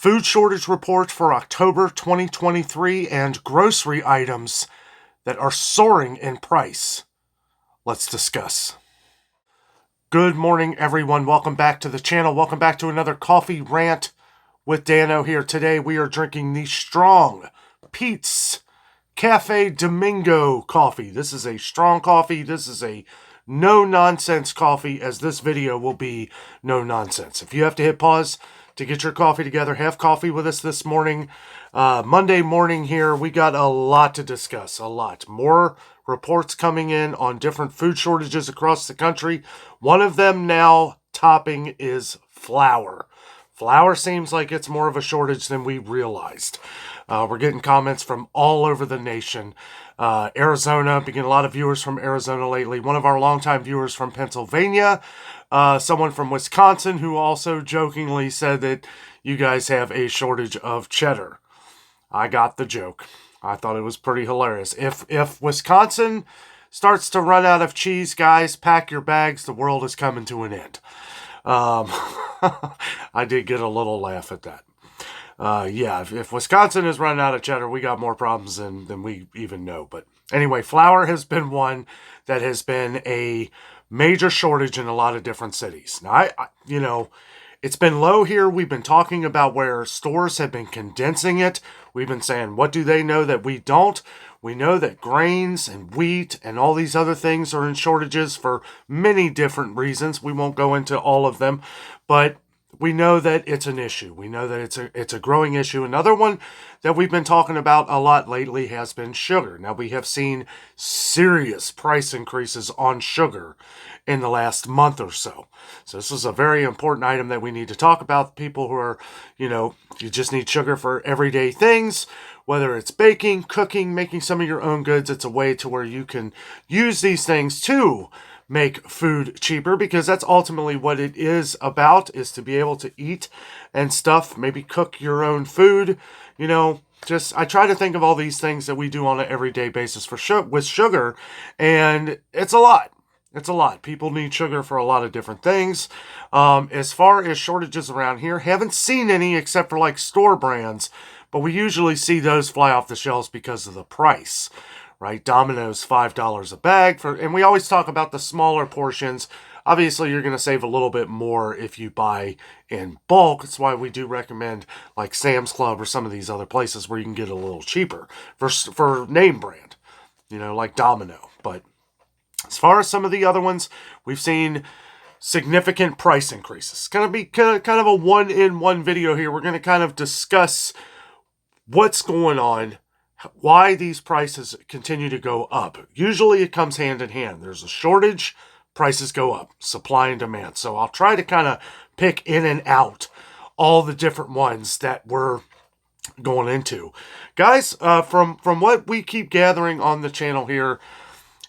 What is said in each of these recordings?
Food shortage report for October 2023 and grocery items that are soaring in price. Let's discuss. Good morning, everyone. Welcome back to the channel. Welcome back to another coffee rant with Dano here. Today we are drinking the strong Pete's Cafe Domingo coffee. This is a strong coffee. This is a no-nonsense coffee, as this video will be no nonsense. If you have to hit pause to get your coffee together, have coffee with us this morning. Monday morning here, we got a lot to discuss, a lot. More reports coming in on different food shortages across the country. One of them now topping is flour. Flour seems like it's more of a shortage than we realized. We're getting comments from all over the nation. Arizona, been getting a lot of viewers from Arizona lately. One of our longtime viewers from Pennsylvania. Someone from Wisconsin who also jokingly said that you guys have a shortage of cheddar. I got the joke. I thought it was pretty hilarious. If Wisconsin starts to run out of cheese, guys, pack your bags. The world is coming to an end. I did get a little laugh at that. Yeah, if Wisconsin is running out of cheddar, we got more problems than we even know. But anyway, flour has been one that has been a major shortage in a lot of different cities. Now, it's been low here. We've been talking about where stores have been condensing it. We've been saying, what do they know that we don't? We know that grains and wheat and all these other things are in shortages for many different reasons. We won't go into all of them, but we know that it's an issue. We know that it's a growing issue. Another one that we've been talking about a lot lately has been sugar. Now, we have seen serious price increases on sugar in the last month or so. So this is a very important item that we need to talk about. People who are, you just need sugar for everyday things, whether it's baking, cooking, making some of your own goods. It's a way to where you can use these things to make food cheaper, because that's ultimately what it is about, is to be able to eat and stuff, maybe cook your own food. I try to think of all these things that we do on an everyday basis with sugar, and it's a lot. It's a lot. People need sugar for a lot of different things. As far as shortages around here, haven't seen any except for like store brands, but we usually see those fly off the shelves because of the price. Right? Domino's $5 a bag and we always talk about the smaller portions. Obviously, you're going to save a little bit more if you buy in bulk. That's why we do recommend like Sam's Club or some of these other places where you can get it a little cheaper for name brand, like Domino. But as far as some of the other ones, we've seen significant price increases. It's going to be kind of a one-in-one video here. We're going to kind of discuss what's going on, why these prices continue to go up. Usually it comes hand in hand. There's a shortage, prices go up, supply and demand. So I'll try to kind of pick in and out all the different ones that we're going into. Guys, from what we keep gathering on the channel here,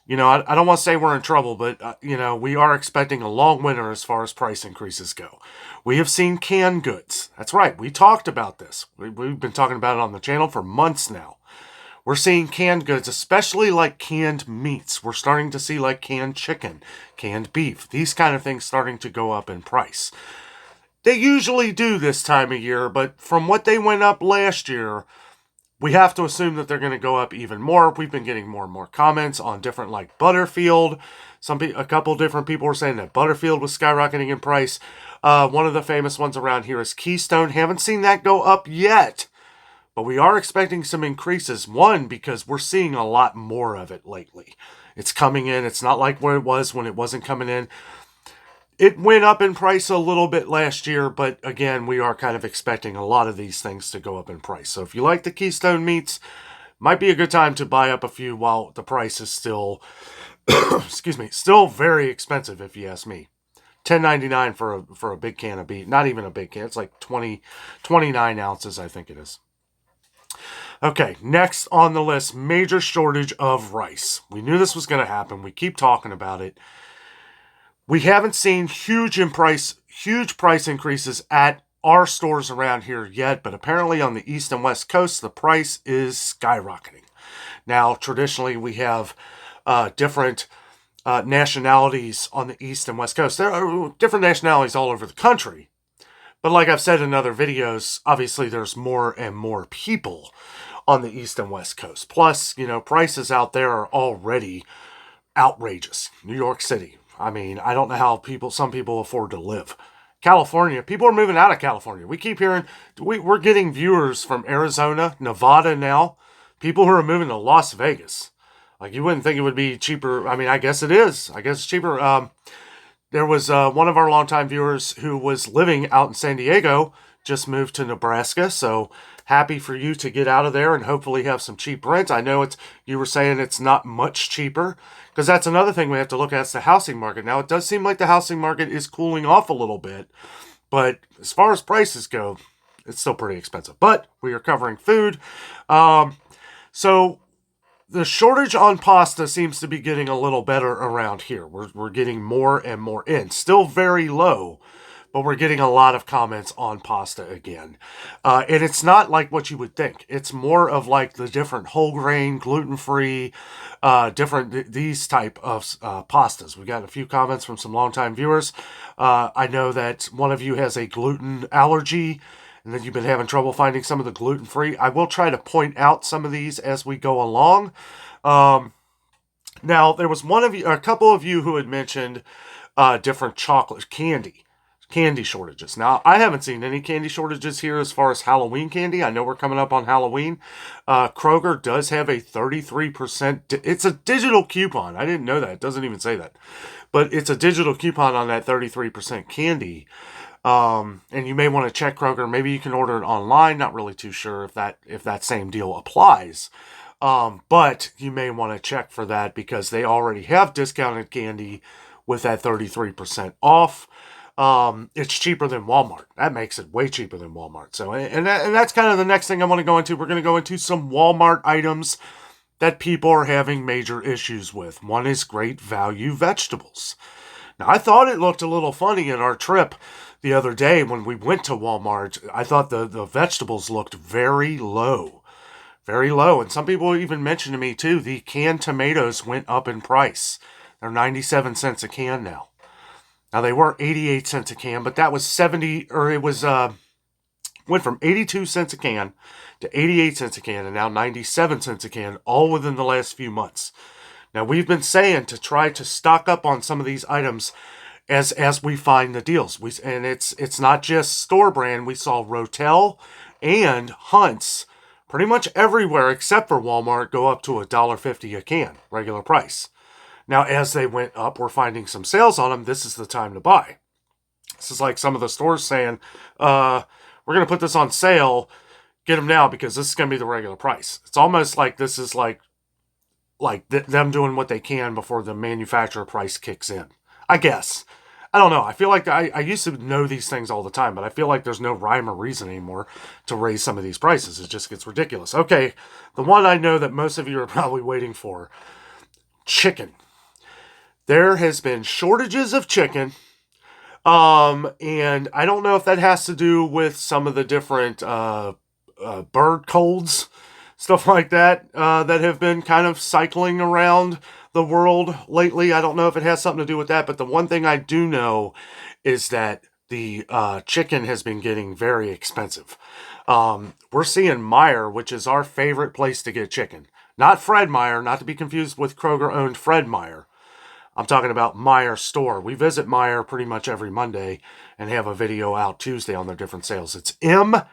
I don't want to say we're in trouble, but, we are expecting a long winter as far as price increases go. We have seen canned goods. That's right. We talked about this. We've been talking about it on the channel for months now. We're seeing canned goods, especially like canned meats. We're starting to see like canned chicken, canned beef, these kind of things starting to go up in price. They usually do this time of year, but from what they went up last year, we have to assume that they're going to go up even more. We've been getting more and more comments on different like Butterfield. A couple different people were saying that Butterfield was skyrocketing in price. One of the famous ones around here is Keystone. Haven't seen that go up yet, but we are expecting some increases. One, because we're seeing a lot more of it lately. It's coming in. It's not like where it was when it wasn't coming in. It went up in price a little bit last year, but again, we are kind of expecting a lot of these things to go up in price. So if you like the Keystone meats, might be a good time to buy up a few while the price is still, still very expensive if you ask me. $10.99 for a big can of beef. Not even a big can. It's like 29 ounces, I think it is. Okay, next on the list, major shortage of rice. We knew this was going to happen. We keep talking about it. We haven't seen huge price increases at our stores around here yet, but apparently on the East and West Coast, the price is skyrocketing. Now, traditionally, we have different nationalities on the East and West Coast. There are different nationalities all over the country, But like I've said in other videos, obviously there's more and more people on the East and West Coast. Plus, prices out there are already outrageous. New York City. I mean, I don't know how some people afford to live. California, people are moving out of California. We keep hearing, we're getting viewers from Arizona, Nevada now, people who are moving to Las Vegas. Like, you wouldn't think it would be cheaper. I mean, I guess it is. I guess it's cheaper. There was one of our longtime viewers who was living out in San Diego, just moved to Nebraska. So happy for you to get out of there and hopefully have some cheap rent. I know you were saying it's not much cheaper, because that's another thing we have to look at, is the housing market. Now, it does seem like the housing market is cooling off a little bit, but as far as prices go, it's still pretty expensive. But we are covering food. So the shortage on pasta seems to be getting a little better around here. We're getting more and more in. Still very low, but we're getting a lot of comments on pasta again. And it's not like what you would think. It's more of like the different whole grain, gluten-free, these type of pastas. We got a few comments from some longtime viewers. I know that one of you has a gluten allergy, and that you've been having trouble finding some of the gluten-free. I will try to point out some of these as we go along. Now, there was a couple of you who had mentioned different chocolate candy shortages. Now, I haven't seen any candy shortages here as far as Halloween candy. I know we're coming up on Halloween. Kroger does have a 33%. It's a digital coupon. I didn't know that. It doesn't even say that. But it's a digital coupon on that 33% candy. And you may want to check Kroger. Maybe you can order it online. Not really too sure if that same deal applies. But you may want to check for that, because they already have discounted candy with that 33% off. It's cheaper than Walmart. That makes it way cheaper than Walmart. So, and that's kind of the next thing I want to go into. We're going to go into some Walmart items that people are having major issues with. One is great value vegetables. Now, I thought it looked a little funny in our trip the other day when we went to Walmart. I thought the vegetables looked very low. Very low. And some people even mentioned to me, too, the canned tomatoes went up in price. They're 97 cents a can now. Now, they were 88 cents a can, but that was went from 82 cents a can to 88 cents a can, and now 97 cents a can, all within the last few months. Now, we've been saying to try to stock up on some of these items as we find the deals. And it's not just store brand. We saw Rotel and Hunt's pretty much everywhere except for Walmart go up to $1.50 a can, regular price. Now, as they went up, we're finding some sales on them. This is the time to buy. This is like some of the stores saying, we're going to put this on sale. Get them now, because this is going to be the regular price. It's almost like this is like them doing what they can before the manufacturer price kicks in. I guess. I don't know. I feel like I used to know these things all the time, but I feel like there's no rhyme or reason anymore to raise some of these prices. It just gets ridiculous. Okay, the one I know that most of you are probably waiting for, chicken. There has been shortages of chicken, and I don't know if that has to do with some of the different bird colds, stuff like that, that have been kind of cycling around the world lately. I don't know if it has something to do with that, but the one thing I do know is that the chicken has been getting very expensive. We're seeing Meijer, which is our favorite place to get chicken. Not Fred Meyer, not to be confused with Kroger-owned Fred Meyer. I'm talking about Meijer store. We visit Meijer pretty much every Monday and have a video out Tuesday on their different sales. It's Meijer,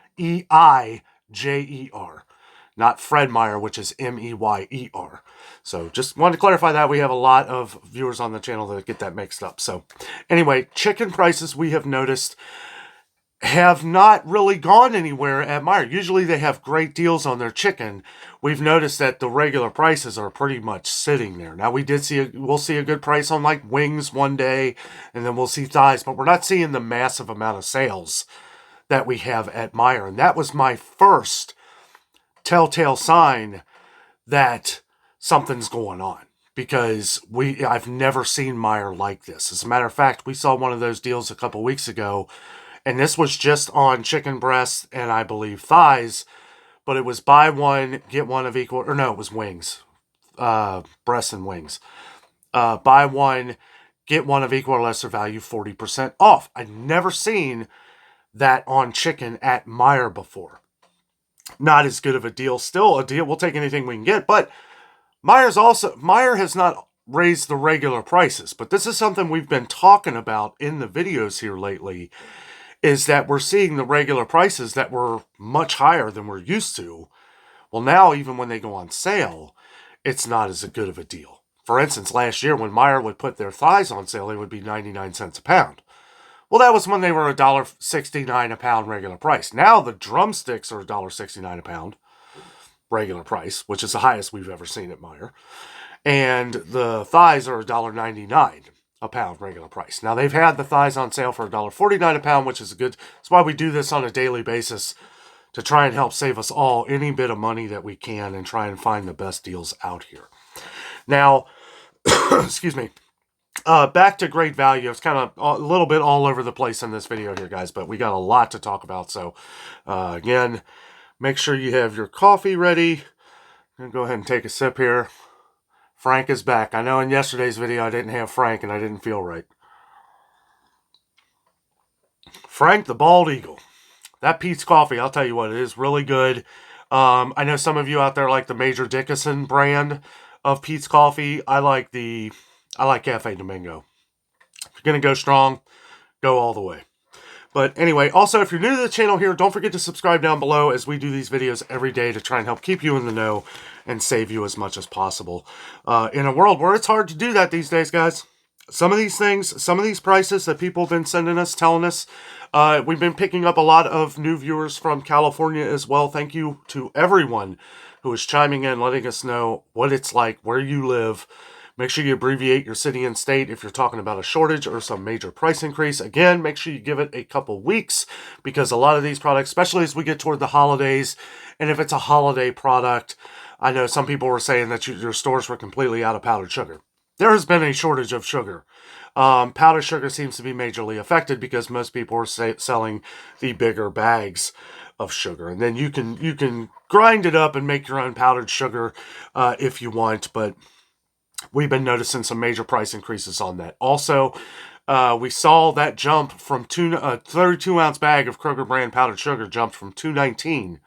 not Fred Meyer, which is Meyer. So just wanted to clarify that. We have a lot of viewers on the channel that get that mixed up. So anyway, chicken prices, we have noticed, have not really gone anywhere at Meijer. Usually they have great deals on their chicken. We've noticed that the regular prices are pretty much sitting there. Now, we'll see a good price on like wings one day, and then we'll see thighs, but we're not seeing the massive amount of sales that we have at Meijer. And that was my first telltale sign that something's going on, because I've never seen Meijer like this. As a matter of fact, we saw one of those deals a couple weeks ago, and this was just on chicken breasts and I believe thighs, but it was buy one, get one of equal, or no, it was wings, breasts and wings. Buy one, get one of equal or lesser value, 40% off. I'd never seen that on chicken at Meijer before. Not as good of a deal. Still a deal. We'll take anything we can get. But Meijer has not raised the regular prices. But this is something we've been talking about in the videos here lately, is that we're seeing the regular prices that were much higher than we're used to. Well, now even when they go on sale, it's not as good of a deal. For instance, last year when Meijer would put their thighs on sale, they would be 99 cents a pound. Well, that was when they were $1.69 a pound regular price. Now the drumsticks are $1.69 a pound regular price, which is the highest we've ever seen at Meijer. And the thighs are $1.99 a pound regular price. Now they've had the thighs on sale for $1.49 a pound, which is good. That's why we do this on a daily basis, to try and help save us all any bit of money that we can and try and find the best deals out here. Now, excuse me. Back to great value. It's kind of a little bit all over the place in this video here, guys, but we got a lot to talk about. So, again, make sure you have your coffee ready. I'm going to go ahead and take a sip here. Frank is back. I know in yesterday's video I didn't have Frank and I didn't feel right. Frank the Bald Eagle. That Pete's Coffee, I'll tell you what, it is really good. I know some of you out there like the Major Dickinson brand of Pete's Coffee. I like Cafe Domingo. If you're going to go strong, go all the way. But anyway, also, if you're new to the channel here, don't forget to subscribe down below, as we do these videos every day to try and help keep you in the know and save you as much as possible. In a world where it's hard to do that these days, guys, some of these things, some of these prices that people have been sending us, telling us, we've been picking up a lot of new viewers from California as well. Thank you to everyone who is chiming in, letting us know what it's like, where you live. Make sure you abbreviate your city and state if you're talking about a shortage or some major price increase. Again, make sure you give it a couple weeks, because a lot of these products, especially as we get toward the holidays, and if it's a holiday product, I know some people were saying that your stores were completely out of powdered sugar. There has been a shortage of sugar. Powdered sugar seems to be majorly affected because most people are selling the bigger bags of sugar. And then you can grind it up and make your own powdered sugar if you want, but we've been noticing some major price increases on that. Also, we saw that jump from 32-ounce bag of Kroger brand powdered sugar jumped from $2.19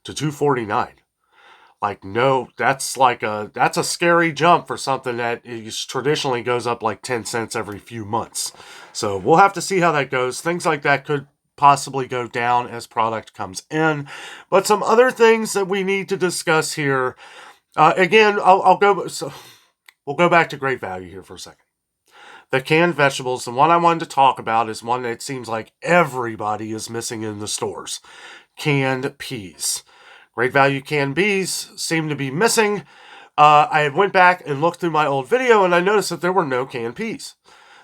to $2.49. Like, no, that's a scary jump for something that traditionally goes up like 10 cents every few months. So we'll have to see how that goes. Things like that could possibly go down as product comes in. But some other things that we need to discuss here. Again, we'll go back to great value here for a second. The canned vegetables, the one I wanted to talk about is one that it seems like everybody is missing in the stores. Canned peas. Great value canned peas seem to be missing. I went back and looked through my old video and I noticed that there were no canned peas.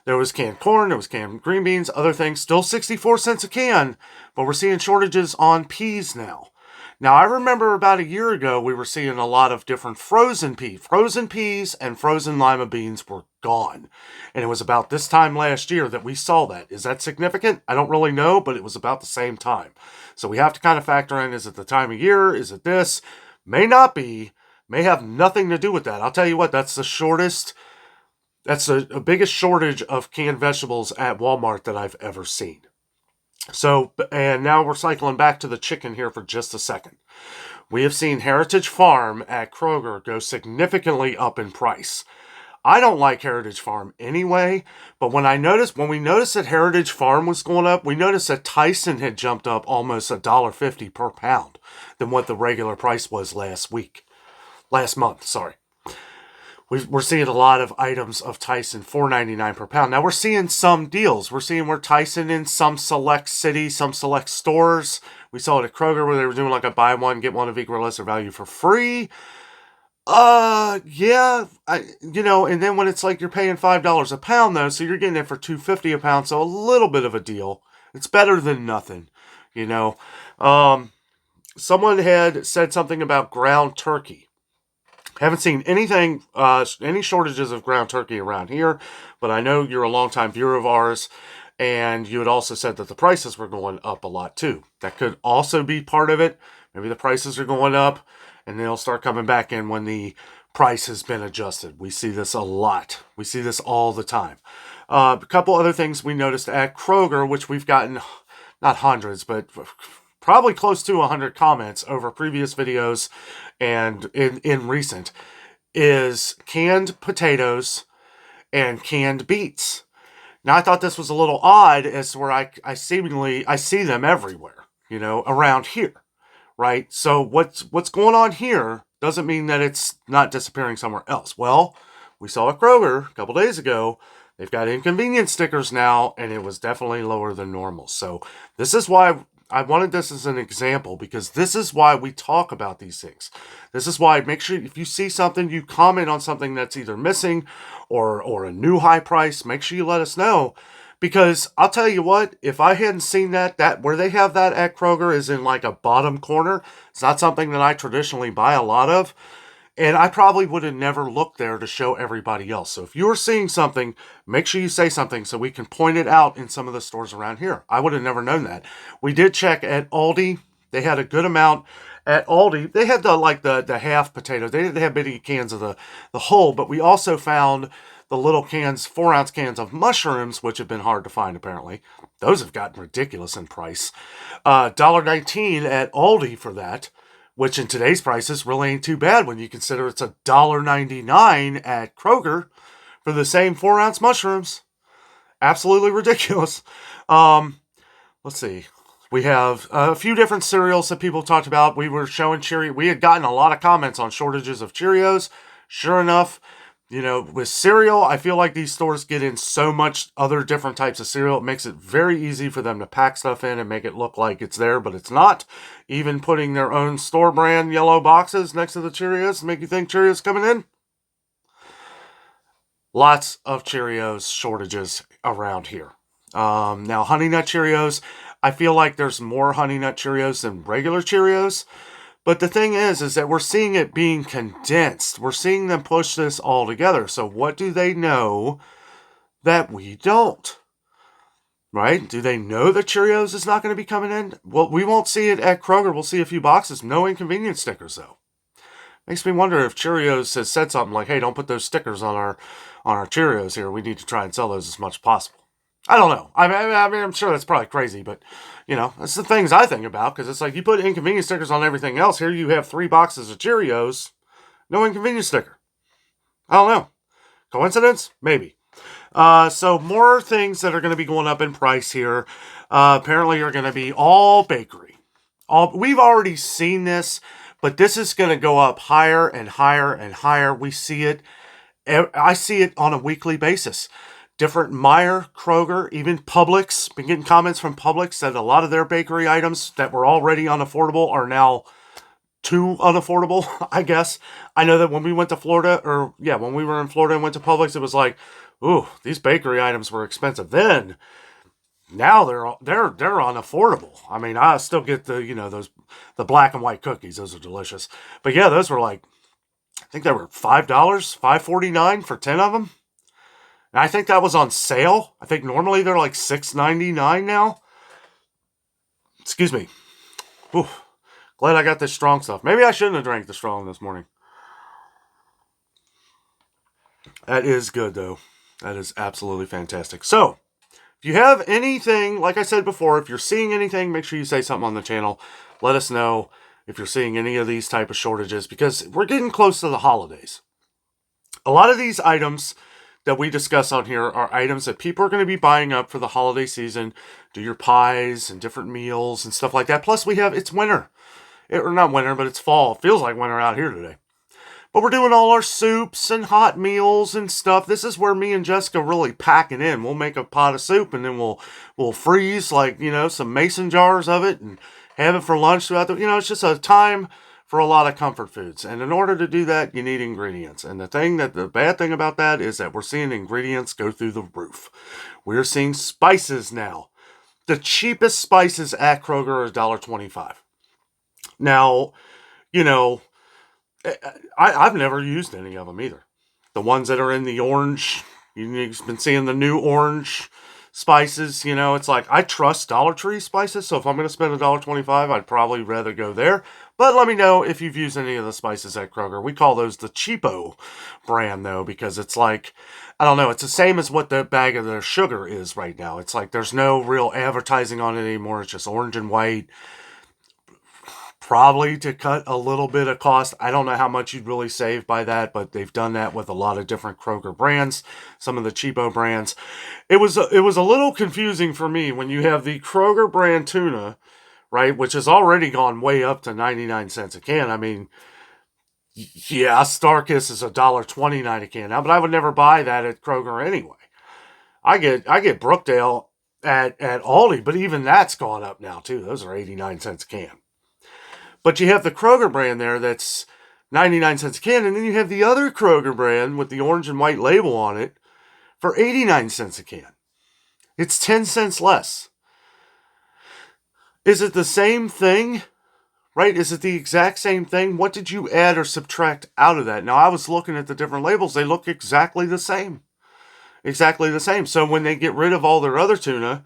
There was canned corn, there was canned green beans, other things, still 64 cents a can, but we're seeing shortages on peas now. Now, I remember about a year ago, we were seeing a lot of different frozen peas. Frozen peas and frozen lima beans were gone. And it was about this time last year that we saw that. Is that significant? I don't really know, but it was about the same time. So we have to kind of factor in, is it the time of year? Is it this? May not be. May have nothing to do with that. I'll tell you what, that's the biggest shortage of canned vegetables at Walmart that I've ever seen. So, and now we're cycling back to the chicken here for just a second. We have seen Heritage Farm at Kroger go significantly up in price. I don't like Heritage Farm anyway, but when we noticed that Heritage Farm was going up, we noticed that Tyson had jumped up almost $1.50 per pound than what the regular price was last month, sorry. We're seeing a lot of items of Tyson, $4.99 per pound. Now, we're seeing some deals. We're seeing where Tyson in some select cities, some select stores. We saw it at Kroger where they were doing like a buy one, get one of equal or lesser value for free. Yeah, and then when it's like you're paying $5 a pound, though, so you're getting it for $2.50 a pound, so a little bit of a deal. It's better than nothing, Someone had said something about ground turkey. Haven't seen anything, any shortages of ground turkey around here, but I know you're a longtime viewer of ours, and you had also said that the prices were going up a lot too. That could also be part of it. Maybe the prices are going up, and they'll start coming back in when the price has been adjusted. We see this a lot. We see this all the time. A couple other things we noticed at Kroger, which we've gotten not hundreds, but probably close to 100 comments over previous videos and in recent, is canned potatoes and canned beets. Now, I thought this was a little odd as to where I see them everywhere, around here, right? So what's going on here doesn't mean that it's not disappearing somewhere else. Well, we saw at Kroger a couple days ago. They've got inconvenience stickers now, and it was definitely lower than normal. So this is why I wanted this as an example, because this is why we talk about these things. This is why make sure if you see something, you comment on something that's either missing or a new high price. Make sure you let us know, because I'll tell you what, if I hadn't seen that where they have that at Kroger is in like a bottom corner. It's not something that I traditionally buy a lot of. And I probably would have never looked there to show everybody else. So if you're seeing something, make sure you say something so we can point it out in some of the stores around here. I would have never known that. We did check at Aldi. They had a good amount at Aldi. They had the half potatoes. They didn't have many cans of the whole, but we also found the little cans, 4-ounce cans of mushrooms, which have been hard to find apparently. Those have gotten ridiculous in price. $1.19 at Aldi for that, which in today's prices really ain't too bad when you consider it's $1.99 at Kroger for the same 4-ounce mushrooms. Absolutely ridiculous. Let's see. We have a few different cereals that people talked about. We were showing Cheerios. We had gotten a lot of comments on shortages of Cheerios. Sure enough, with cereal, I feel like these stores get in so much other different types of cereal. It makes it very easy for them to pack stuff in and make it look like it's there, but it's not. Even putting their own store brand yellow boxes next to the Cheerios to make you think Cheerios coming in. Lots of Cheerios shortages around here. Now, Honey Nut Cheerios, I feel like there's more Honey Nut Cheerios than regular Cheerios. But the thing is that we're seeing it being condensed. We're seeing them push this all together. So what do they know that we don't? Right? Do they know that Cheerios is not going to be coming in? Well, we won't see it at Kroger. We'll see a few boxes. No inconvenience stickers, though. Makes me wonder if Cheerios has said something like, hey, don't put those stickers on our Cheerios here. We need to try and sell those as much as possible. I don't know. I mean, I'm sure that's probably crazy, but, that's the things I think about, because it's like you put inconvenience stickers on everything else. Here you have 3 boxes of Cheerios, no inconvenience sticker. I don't know. Coincidence? Maybe. So more things that are going to be going up in price here, apparently are going to be all bakery. We've already seen this, but this is going to go up higher and higher and higher. We see it. I see it on a weekly basis. Different Meijer, Kroger, even Publix. Been getting comments from Publix that a lot of their bakery items that were already unaffordable are now too unaffordable, I guess. I know that when we went to Florida, when we were in Florida and went to Publix, it was like, ooh, these bakery items were expensive then. Now they're unaffordable. I mean, I still get the black and white cookies. Those are delicious. But yeah, those were like, I think they were $5, $5.49 for 10 of them. And I think that was on sale. I think normally they're like $6.99 now. Excuse me. Whew. Glad I got this strong stuff. Maybe I shouldn't have drank the strong this morning. That is good, though. That is absolutely fantastic. So, if you have anything, like I said before, if you're seeing anything, make sure you say something on the channel. Let us know if you're seeing any of these type of shortages, because we're getting close to the holidays. A lot of these items that we discuss on here are items that people are going to be buying up for the holiday season. Do your pies and different meals and stuff like that. Plus, it's winter. Or not winter, but it's fall. It feels like winter out here today. But we're doing all our soups and hot meals and stuff. This is where me and Jessica really pack it in. We'll make a pot of soup, and then we'll freeze some mason jars of it and have it for lunch throughout the. It's just a time for a lot of comfort foods. And in order to do that, you need ingredients. And the bad thing about that is that we're seeing ingredients go through the roof. We're seeing spices now. The cheapest spices at Kroger are $1.25. Now, I've never used any of them either. The ones that are in the orange, you've been seeing the new orange spices, it's like I trust Dollar Tree spices, so if I'm going to spend $1.25, I'd probably rather go there. But let me know if you've used any of the spices at Kroger. We call those the cheapo brand, though, because it's like, I don't know, it's the same as what the bag of their sugar is right now. It's like there's no real advertising on it anymore. It's just orange and white, probably to cut a little bit of cost. I don't know how much you'd really save by that, but they've done that with a lot of different Kroger brands, some of the cheapo brands. It was a little confusing for me when you have the Kroger brand tuna, right, which has already gone way up to 99 cents a can. I mean, yeah, Starkist is $1.29 a can now, but I would never buy that at Kroger anyway. I get Brookdale at Aldi, but even that's gone up now too. Those are 89 cents a can. But you have the Kroger brand there that's 99 cents a can, and then you have the other Kroger brand with the orange and white label on it for 89 cents a can. It's 10 cents less. Is it the same thing? Right? Is it the exact same thing? What did you add or subtract out of that? Now, I was looking at the different labels. They look exactly the same. Exactly the same. So when they get rid of all their other tuna,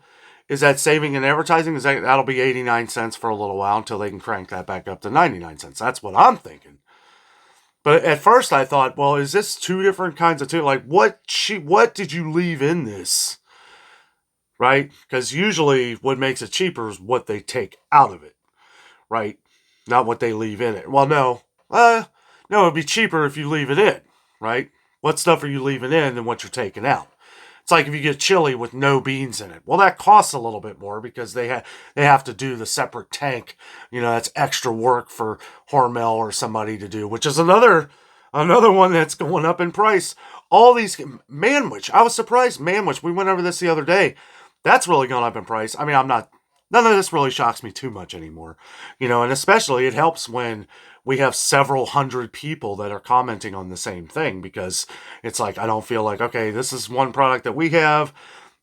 is that saving in advertising? That'll be 89 cents for a little while until they can crank that back up to 99 cents. That's what I'm thinking. But at first I thought, well, is this two different kinds of tuna? Like, what did you leave in this? Right? Because usually what makes it cheaper is what they take out of it. Right? Not what they leave in it. Well, no. No, it'd be cheaper if you leave it in. Right? What stuff are you leaving in than what you're taking out? It's like if you get chili with no beans in it. Well, that costs a little bit more because they have to do the separate tank. That's extra work for Hormel or somebody to do, which is another one that's going up in price. All these Manwich. I was surprised. Manwich. We went over this the other day. That's really gone up in price. I mean, none of this really shocks me too much anymore. And especially it helps when we have several hundred people that are commenting on the same thing, because it's like, I don't feel like, okay, this is one product that we have.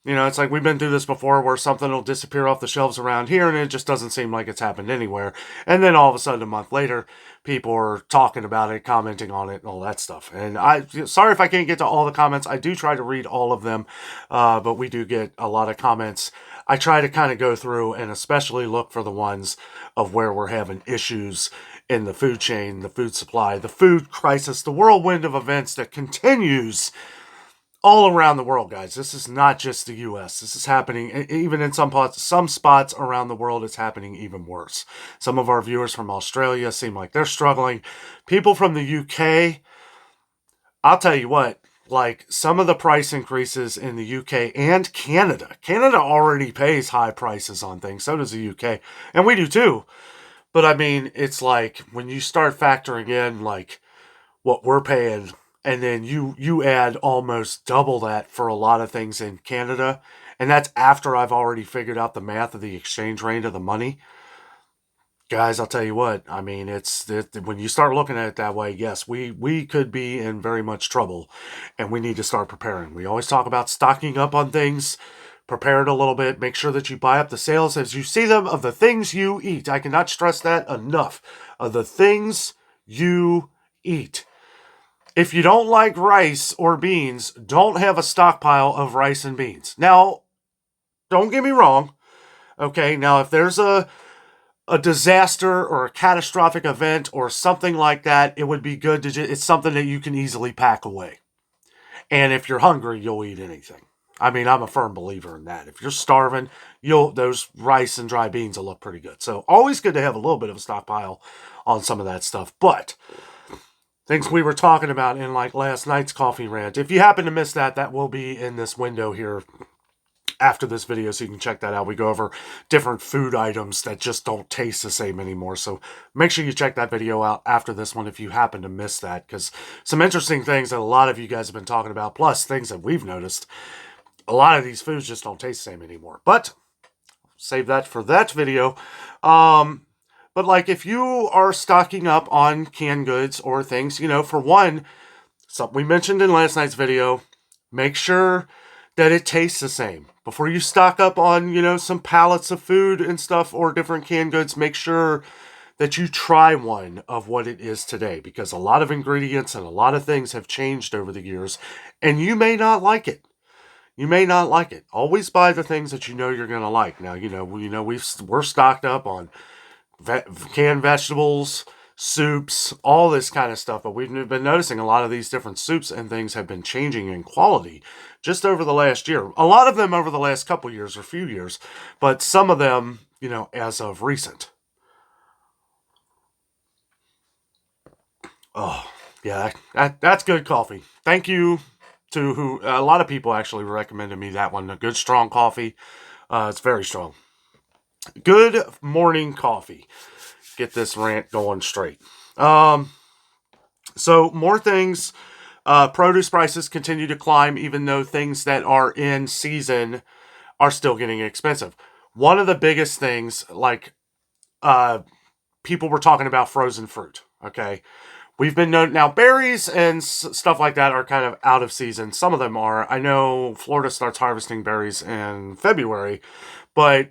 It's like we've been through this before where something will disappear off the shelves around here and it just doesn't seem like it's happened anywhere. And then all of a sudden, a month later, people are talking about it, commenting on it, and all that stuff. And sorry if I can't get to all the comments. I do try to read all of them, but we do get a lot of comments. I try to kind of go through and especially look for the ones of where we're having issues in the food chain, the food supply, the food crisis, the whirlwind of events that continues all around the world, guys. This is not just the U.S. This is happening even in some spots around the world. It's happening even worse. Some of our viewers from Australia seem like they're struggling. People from the UK, I'll tell you what, like some of the price increases in the UK and Canada. Canada already pays high prices on things. So does the UK. And we do too. But I mean, it's like when you start factoring in like what we're paying, and then you add almost double that for a lot of things in Canada, and that's after I've already figured out the math of the exchange rate of the money. Guys, I'll tell you what, I mean, when you start looking at it that way, yes, we could be in very much trouble, and we need to start preparing. We always talk about stocking up on things. Prepare it a little bit. Make sure that you buy up the sales as you see them of the things you eat. I cannot stress that enough. Of the things you eat. If you don't like rice or beans, don't have a stockpile of rice and beans. Now, don't get me wrong. Okay, now if there's a disaster or a catastrophic event or something like that, it would be good to it's something that you can easily pack away. And if you're hungry, you'll eat anything. I mean, I'm a firm believer in that. If you're starving, those rice and dry beans will look pretty good. So always good to have a little bit of a stockpile on some of that stuff. But things we were talking about in like last night's coffee rant, if you happen to miss that, that will be in this window here after this video, so you can check that out. We go over different food items that just don't taste the same anymore. So make sure you check that video out after this one if you happen to miss that, because some interesting things that a lot of you guys have been talking about, plus things that we've noticed. A lot of these foods just don't taste the same anymore. But save that for that video. But like if you are stocking up on canned goods or things, for one, something we mentioned in last night's video, make sure that it tastes the same. Before you stock up on, some pallets of food and stuff or different canned goods, make sure that you try one of what it is today, because a lot of ingredients and a lot of things have changed over the years and you may not like it. You may not like it. Always buy the things that you know you're going to like. Now, we're stocked up on canned vegetables, soups, all this kind of stuff. But we've been noticing a lot of these different soups and things have been changing in quality just over the last year. A lot of them over the last couple years or few years, but some of them, as of recent. Oh, yeah, that's good coffee. Thank you to who a lot of people actually recommended me that one. A good strong coffee. It's very strong. Good morning coffee. Get this rant going straight. So more things. Produce prices continue to climb, even though things that are in season are still getting expensive. One of the biggest things, like people were talking about frozen fruit. Okay. We've been known now berries and stuff like that are kind of out of season. Some of them are. I know Florida starts harvesting berries in February, but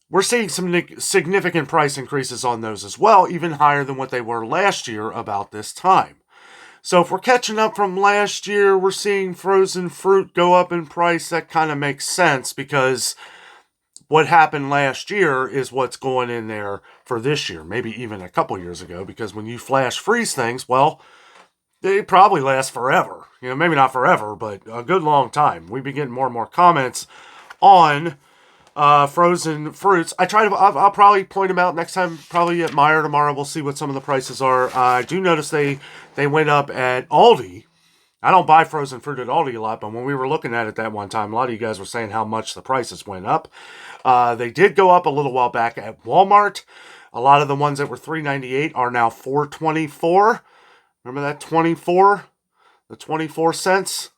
we're seeing some significant price increases on those as well, even higher than what they were last year about this time. So if we're catching up from last year, we're seeing frozen fruit go up in price. That kind of makes sense because what happened last year is what's going in there for this year, maybe even a couple years ago, because when you flash freeze things, well, they probably last forever. Maybe not forever, but a good long time. We've been getting more and more comments on frozen fruits. I'll probably point them out next time, probably at Meijer tomorrow. We'll see what some of the prices are. I do notice they went up at Aldi. I don't buy frozen fruit at Aldi a lot, but when we were looking at it that one time, a lot of you guys were saying how much the prices went up. They did go up a little while back at Walmart. A lot of the ones that were $3.98 are now $4.24. Remember that 24? The 24 cents?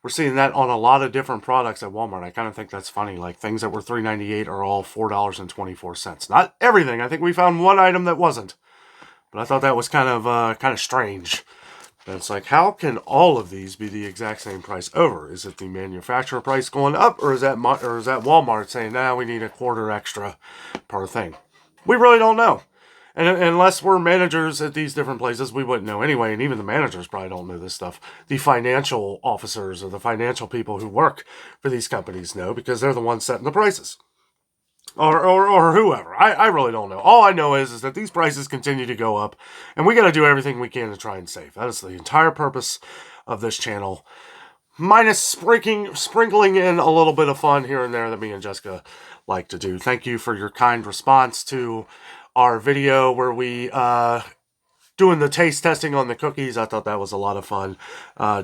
We're seeing that on a lot of different products at Walmart. I kind of think that's funny. Like things that were $3.98 are all $4.24. Not everything. I think we found one item that wasn't. But I thought that was kind of strange. And it's like, how can all of these be the exact same price over? Is it the manufacturer price going up, or is that Walmart saying, we need a quarter extra per thing? We really don't know. And unless we're managers at these different places, we wouldn't know anyway. And even the managers probably don't know this stuff. The financial officers or the financial people who work for these companies know because they're the ones setting the prices. Or whoever. I really don't know. All I know is that these prices continue to go up, and we got to do everything we can to try and save. That is the entire purpose of this channel. Minus sprinkling in a little bit of fun here and there that me and Jessica like to do. Thank you for your kind response to our video where we doing the taste testing on the cookies. I thought that was a lot of fun.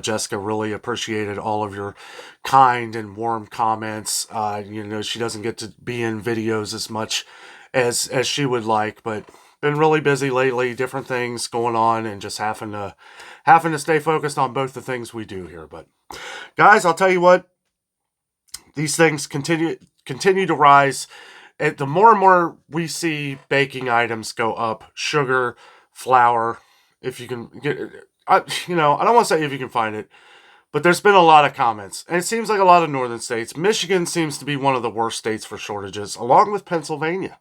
Jessica really appreciated all of your kind and warm comments. She doesn't get to be in videos as much as she would like, but been really busy lately, different things going on, and just having to stay focused on both the things we do here. But guys, I'll tell you what, these things continue to rise. The more and more we see baking items go up, sugar, flour, if you can get it, I don't want to say if you can find it, but there's been a lot of comments, and it seems like a lot of northern states. Michigan seems to be one of the worst states for shortages, along with Pennsylvania.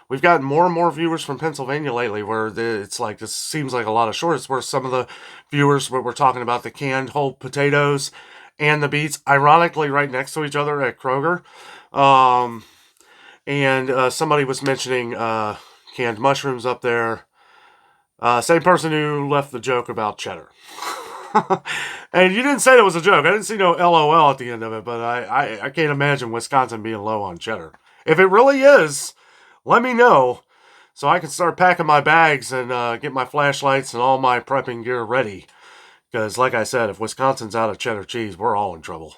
We've gotten more and more viewers from Pennsylvania lately, where it's like this seems like a lot of shortages. Where some of the viewers were talking about the canned whole potatoes and the beets, ironically, right next to each other at Kroger. And somebody was mentioning canned mushrooms up there. Same person who left the joke about cheddar. And you didn't say it was a joke. I didn't see no LOL at the end of it, but I can't imagine Wisconsin being low on cheddar. If it really is, let me know so I can start packing my bags and get my flashlights and all my prepping gear ready. Because like I said, if Wisconsin's out of cheddar cheese, we're all in trouble.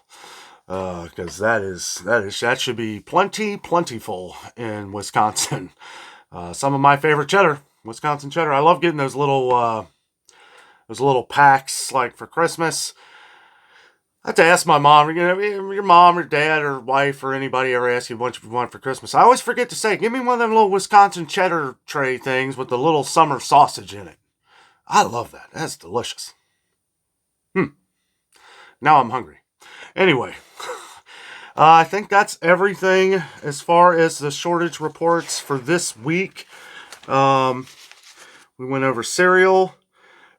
Because that should be plentiful in Wisconsin. Some of my favorite cheddar, Wisconsin cheddar. I love getting those little packs like for Christmas. I have to ask my mom, your mom or dad or wife or anybody ever ask you what you want for Christmas. I always forget to say, give me one of them little Wisconsin cheddar tray things with the little summer sausage in it. I love that. That's delicious. Now I'm hungry. Anyway, I think that's everything as far as the shortage reports for this week. We went over cereal.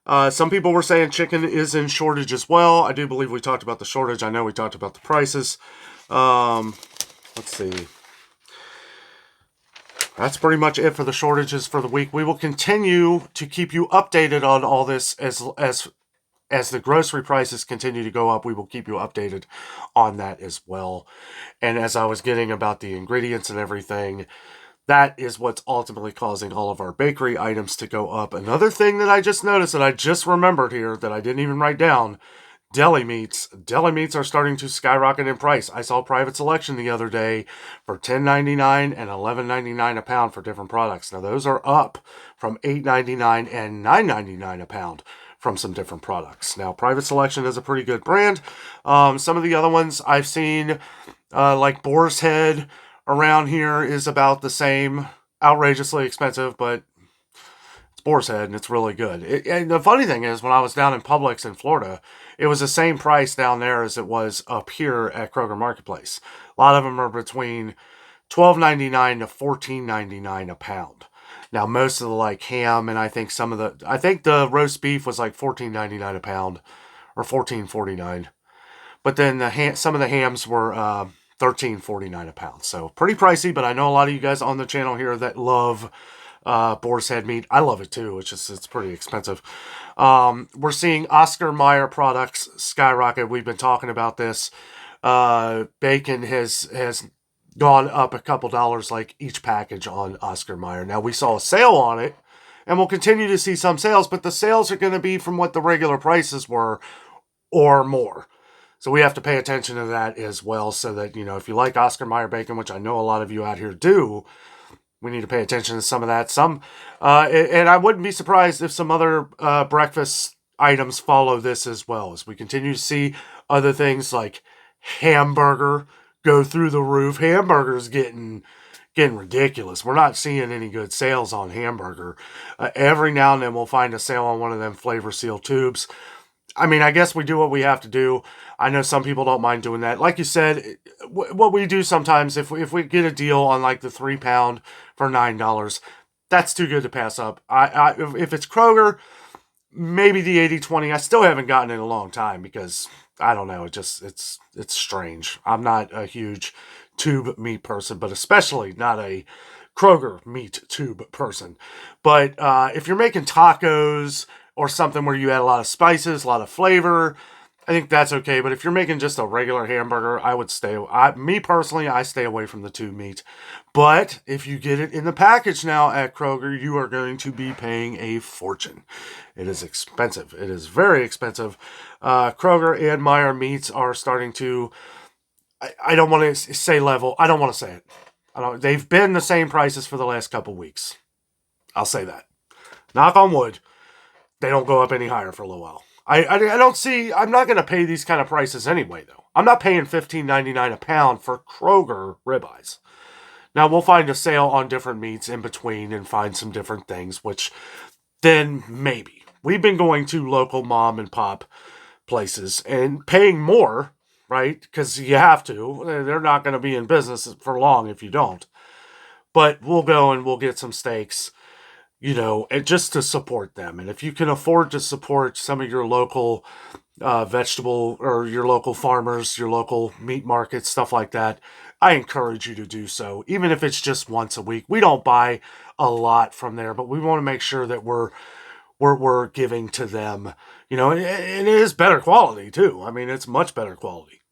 Some people were saying chicken is in shortage as well. I do believe we talked about the shortage. I know we talked about the prices. Let's see. That's pretty much it for the shortages for the week. We will continue to keep you updated on all this as the grocery prices continue to go up. We will keep you updated on that as well. And as I was getting about the ingredients and everything, that is what's ultimately causing all of our bakery items to go up. Another thing that I just noticed that I just remembered here that I didn't even write down, deli meats. Deli meats are starting to skyrocket in price. I saw Private Selection the other day for $10.99 and $11.99 a pound for different products. Now those are up from $8.99 and $9.99 a pound from some different products. Now Private Selection is a pretty good brand. Some of the other ones I've seen, like Boar's Head around here, is about the same. Outrageously expensive, but Boar's Head, and it's really good. And the funny thing is, when I was down in Publix in Florida, it was the same price down there as it was up here at Kroger Marketplace. A lot of them are between $12.99 to $14.99 a pound. Now, most of the like ham, and I think the roast beef was like $14.99 a pound, or $14.49. But then some of the hams were $13.49 a pound. So pretty pricey, but I know a lot of you guys on the channel here that love Boar's Head meat. I love it too. It's pretty expensive. We're seeing Oscar Mayer products skyrocket. We've been talking about this. Bacon has gone up a couple dollars like each package on Oscar Mayer. Now we saw a sale on it, and we'll continue to see some sales, but the sales are going to be from what the regular prices were or more. So we have to pay attention to that as well, so that, if you like Oscar Mayer bacon, which I know a lot of you out here do, we need to pay attention to some of that. And I wouldn't be surprised if some other breakfast items follow this as well, as we continue to see other things like hamburger go through the roof. Hamburger's getting ridiculous. We're not seeing any good sales on hamburger. Every now and then we'll find a sale on one of them Flavor Seal tubes. I mean, I guess we do what we have to do. I know some people don't mind doing that. Like you said, what we do sometimes, if we get a deal on like the 3-pound for $9, that's too good to pass up. If it's Kroger, maybe the 80/20. I still haven't gotten it in a long time because I don't know. It's strange. I'm not a huge tube meat person, but especially not a Kroger meat tube person. But if you're making tacos or something where you add a lot of spices, a lot of flavor, I think that's okay. But if you're making just a regular hamburger, I would me personally, I stay away from the tube meat. But if you get it in the package now at Kroger, you are going to be paying a fortune. It is expensive. It is very expensive. Kroger and Meijer meats are starting to, I don't want to say level. I don't want to say it. They've been the same prices for the last couple weeks. I'll say that. Knock on wood. They don't go up any higher for a little while. I don't see, I'm not going to pay these kind of prices anyway, though. I'm not paying $15.99 a pound for Kroger ribeyes. Now, we'll find a sale on different meats in between and find some different things, which then maybe. We've been going to local mom and pop places and paying more, right? Because you have to. They're not going to be in business for long if you don't. But we'll go and we'll get some steaks, and just to support them. And if you can afford to support some of your local vegetable or your local farmers, your local meat markets, stuff like that, I encourage you to do so, even if it's just once a week. We don't buy a lot from there, but we want to make sure that we're giving to them, and it is better quality too. I mean, it's much better quality.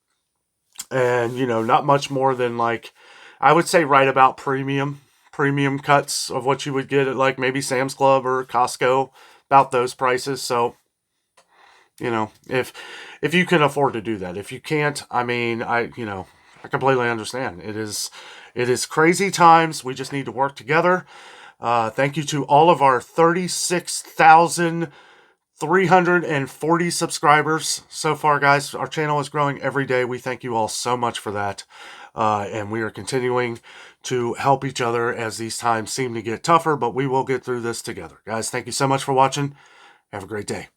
And, not much more than like, I would say right about premium cuts of what you would get at like maybe Sam's Club or Costco, about those prices. So, if you can afford to do that. If you can't, I mean, I completely understand. It is crazy times. We just need to work together. Thank you to all of our 36,340 subscribers so far, guys. Our channel is growing every day. We thank you all so much for that. And we are continuing to help each other as these times seem to get tougher, but we will get through this together. Guys, thank you so much for watching. Have a great day.